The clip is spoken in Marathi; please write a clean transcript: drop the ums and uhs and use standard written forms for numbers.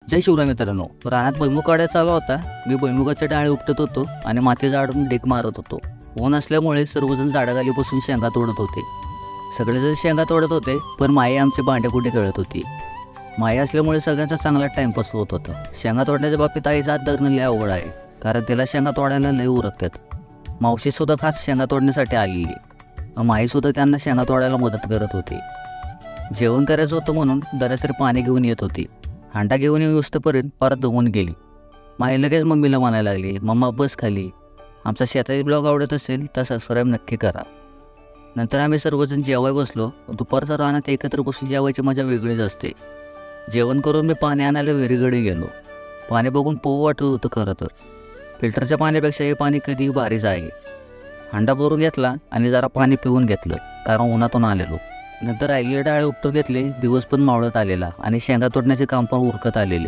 जय शिवराय मित्रांनो, रानात भुईमुग काढायचा चालू होता. मी भुईमुगाचे डाळे उपटत होतो आणि माती झाडून डेक मारत होतो. ऊन असल्यामुळे सर्वजण झाडाखाली बसून शेंगा तोडत होते. सगळेजण शेंगा तोडत होते, पण माई आमचे भांडेकुंडे खेळत होती. माई असल्यामुळे सगळ्यांचा चांगला टाइमपास होत होता. शेंगा तोडण्याच्या बाबतीत आईचा हात धरणं लय अवघड आहे, कारण तिला शेंगा तोडायला लय उरकतात. मावशीसुद्धा खास शेंगा तोडण्यासाठी आलेली. माईसुद्धा त्यांना शेंगा तोडायला मदत करत होती. जेवण करायचं होतं म्हणून दरासरी पाणी घेऊन येत होती. हांडा घेऊन येऊस्तपर्यंत परत धुवून गेली. माई लगेच मम्मीला म्हणायला लागली, मम्मा बस खाली. आमचा शेताची ब्लॉग आवडत असेल तर सबस्क्राईब नक्की करा. नंतर आम्ही सर्वजण जेवाय बसलो. दुपारचं रानात एकत्र बसून जेवायची मजा वेगळीच असते. जेवण करून मी पाणी आणायला विहिरीकडे गेलो. पाणी बघून पोहू वाटत होतं. खरं तर फिल्टरच्या पाण्यापेक्षा हे पाणी कधी भारीच आहे. हांडा भरून घेतला आणि जरा पाणी पिऊन घेतलं, कारण उन्हातून आलेलो. नंतर राहिलेले डाळे उपटून घेतले. दिवस पण मावळत आलेला आणि शेंगा तोडण्याचे काम पण उरकत आलेले.